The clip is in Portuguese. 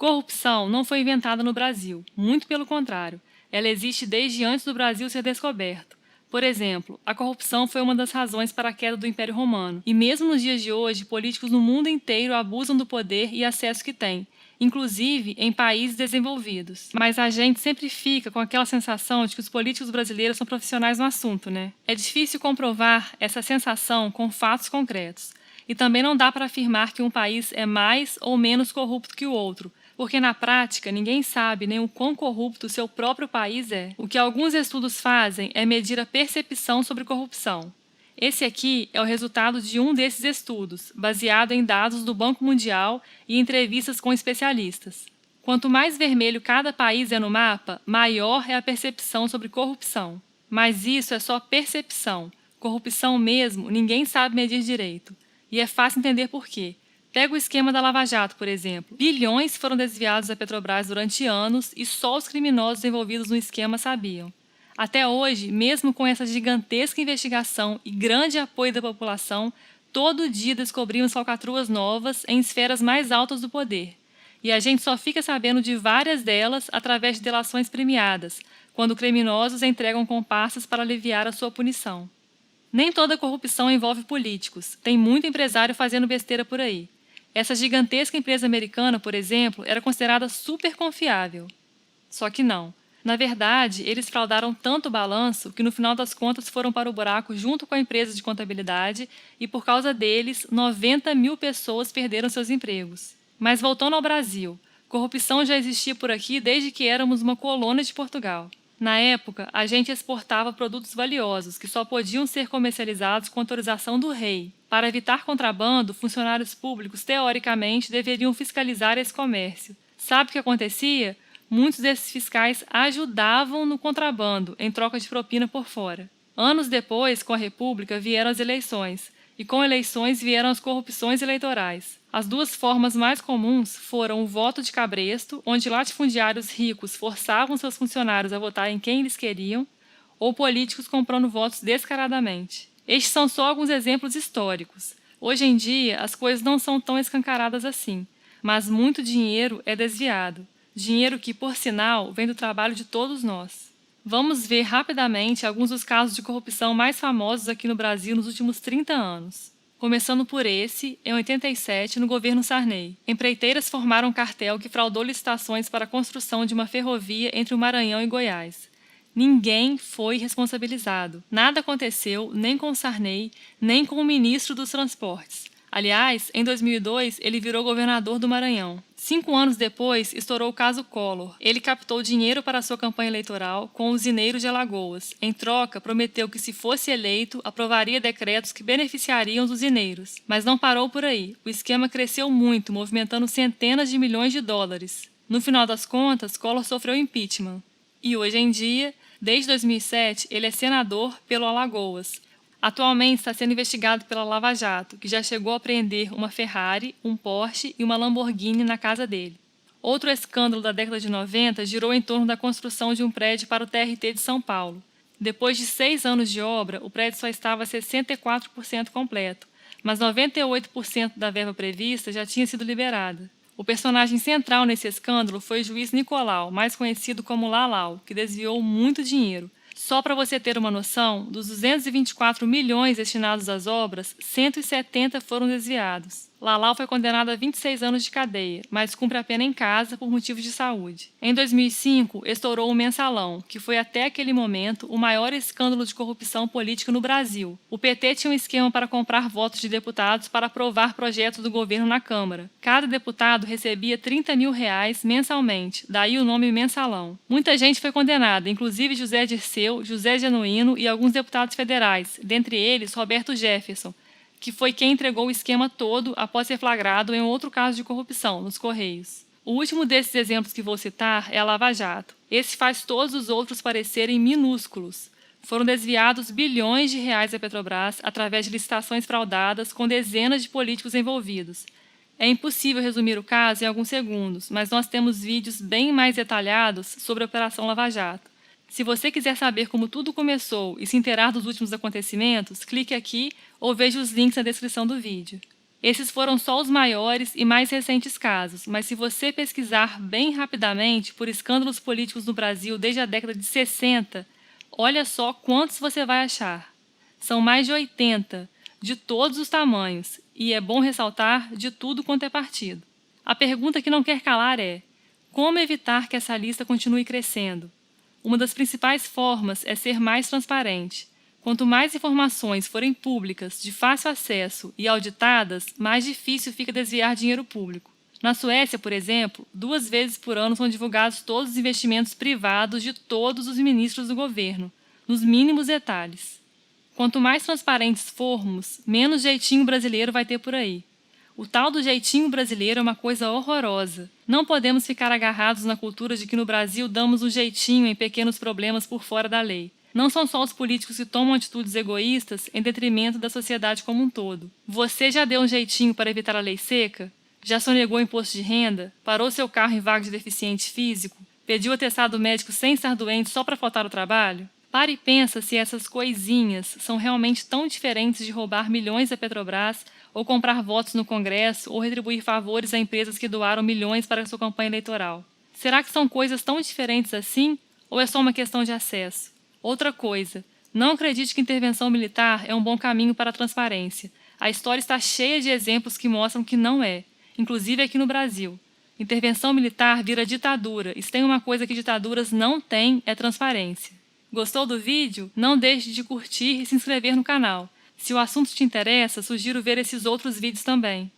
Corrupção não foi inventada no Brasil, muito pelo contrário, ela existe desde antes do Brasil ser descoberto. Por exemplo, a corrupção foi uma das razões para a queda do Império Romano, e mesmo nos dias de hoje, políticos no mundo inteiro abusam do poder e acesso que têm, inclusive em países desenvolvidos. Mas a gente sempre fica com aquela sensação de que os políticos brasileiros são profissionais no assunto, né? É difícil comprovar essa sensação com fatos concretos. E também não dá para afirmar que um país é mais ou menos corrupto que o outro, porque na prática ninguém sabe nem o quão corrupto o seu próprio país é. O que alguns estudos fazem é medir a percepção sobre corrupção. Esse aqui é o resultado de um desses estudos, baseado em dados do Banco Mundial e entrevistas com especialistas. Quanto mais vermelho cada país é no mapa, maior é a percepção sobre corrupção. Mas isso é só percepção. Corrupção mesmo, ninguém sabe medir direito. E é fácil entender por quê. Pega o esquema da Lava Jato, por exemplo. Bilhões foram desviados da Petrobras durante anos e só os criminosos envolvidos no esquema sabiam. Até hoje, mesmo com essa gigantesca investigação e grande apoio da população, todo dia descobrimos falcatruas novas em esferas mais altas do poder. E a gente só fica sabendo de várias delas através de delações premiadas, quando criminosos entregam comparsas para aliviar a sua punição. Nem toda corrupção envolve políticos, tem muito empresário fazendo besteira por aí. Essa gigantesca empresa americana, por exemplo, era considerada super confiável. Só que não. Na verdade, eles fraudaram tanto o balanço que no final das contas foram para o buraco junto com a empresa de contabilidade e por causa deles, 90 mil pessoas perderam seus empregos. Mas voltando ao Brasil, corrupção já existia por aqui desde que éramos uma colônia de Portugal. Na época, a gente exportava produtos valiosos que só podiam ser comercializados com autorização do rei. Para evitar contrabando, funcionários públicos, teoricamente, deveriam fiscalizar esse comércio. Sabe o que acontecia? Muitos desses fiscais ajudavam no contrabando, em troca de propina por fora. Anos depois, com a República, vieram as eleições, e com eleições vieram as corrupções eleitorais. As duas formas mais comuns foram o voto de cabresto, onde latifundiários ricos forçavam seus funcionários a votar em quem eles queriam, ou políticos comprando votos descaradamente. Estes são só alguns exemplos históricos. Hoje em dia, as coisas não são tão escancaradas assim, mas muito dinheiro é desviado. Dinheiro que, por sinal, vem do trabalho de todos nós. Vamos ver rapidamente alguns dos casos de corrupção mais famosos aqui no Brasil nos últimos 30 anos. Começando por esse, em 87, no governo Sarney. Empreiteiras formaram um cartel que fraudou licitações para a construção de uma ferrovia entre o Maranhão e Goiás. Ninguém foi responsabilizado. Nada aconteceu nem com Sarney, nem com o ministro dos Transportes. Aliás, em 2002, ele virou governador do Maranhão. 5 anos depois, estourou o caso Collor. Ele captou dinheiro para sua campanha eleitoral com os usineiros de Alagoas. Em troca, prometeu que, se fosse eleito, aprovaria decretos que beneficiariam os usineiros. Mas não parou por aí. O esquema cresceu muito, movimentando centenas de milhões de dólares. No final das contas, Collor sofreu impeachment. E hoje em dia, desde 2007, ele é senador pelo Alagoas. Atualmente está sendo investigado pela Lava Jato, que já chegou a apreender uma Ferrari, um Porsche e uma Lamborghini na casa dele. Outro escândalo da década de 90 girou em torno da construção de um prédio para o TRT de São Paulo. Depois de 6 anos de obra, o prédio só estava a 64% completo, mas 98% da verba prevista já tinha sido liberada. O personagem central nesse escândalo foi o juiz Nicolau, mais conhecido como Lalau, que desviou muito dinheiro. Só para você ter uma noção, dos 224 milhões destinados às obras, 170 foram desviados. Lalau foi condenado a 26 anos de cadeia, mas cumpre a pena em casa por motivos de saúde. Em 2005, estourou o Mensalão, que foi até aquele momento o maior escândalo de corrupção política no Brasil. O PT tinha um esquema para comprar votos de deputados para aprovar projetos do governo na Câmara. Cada deputado recebia R$30 mil mensalmente, daí o nome Mensalão. Muita gente foi condenada, inclusive José Dirceu, José Genuíno e alguns deputados federais, dentre eles Roberto Jefferson, que foi quem entregou o esquema todo após ser flagrado em outro caso de corrupção, nos Correios. O último desses exemplos que vou citar é a Lava Jato. Esse faz todos os outros parecerem minúsculos. Foram desviados bilhões de reais da Petrobras através de licitações fraudadas com dezenas de políticos envolvidos. É impossível resumir o caso em alguns segundos, mas nós temos vídeos bem mais detalhados sobre a Operação Lava Jato. Se você quiser saber como tudo começou e se inteirar dos últimos acontecimentos, clique aqui ou veja os links na descrição do vídeo. Esses foram só os maiores e mais recentes casos, mas se você pesquisar bem rapidamente por escândalos políticos no Brasil desde a década de 60, olha só quantos você vai achar. São mais de 80, de todos os tamanhos, e é bom ressaltar de tudo quanto é partido. A pergunta que não quer calar é: como evitar que essa lista continue crescendo? Uma das principais formas é ser mais transparente. Quanto mais informações forem públicas, de fácil acesso e auditadas, mais difícil fica desviar dinheiro público. Na Suécia, por exemplo, 2 vezes por ano são divulgados todos os investimentos privados de todos os ministros do governo, nos mínimos detalhes. Quanto mais transparentes formos, menos jeitinho brasileiro vai ter por aí. O tal do jeitinho brasileiro é uma coisa horrorosa. Não podemos ficar agarrados na cultura de que no Brasil damos um jeitinho em pequenos problemas por fora da lei. Não são só os políticos que tomam atitudes egoístas em detrimento da sociedade como um todo. Você já deu um jeitinho para evitar a lei seca? Já sonegou imposto de renda? Parou seu carro em vaga de deficiente físico? Pediu atestado médico sem estar doente só para faltar ao trabalho? Pare e pensa se essas coisinhas são realmente tão diferentes de roubar milhões da Petrobras, ou comprar votos no Congresso, ou retribuir favores a empresas que doaram milhões para a sua campanha eleitoral. Será que são coisas tão diferentes assim, ou é só uma questão de acesso? Outra coisa, não acredite que intervenção militar é um bom caminho para a transparência. A história está cheia de exemplos que mostram que não é, inclusive aqui no Brasil. Intervenção militar vira ditadura, e se tem uma coisa que ditaduras não têm, é transparência. Gostou do vídeo? Não deixe de curtir e se inscrever no canal. Se o assunto te interessa, sugiro ver esses outros vídeos também.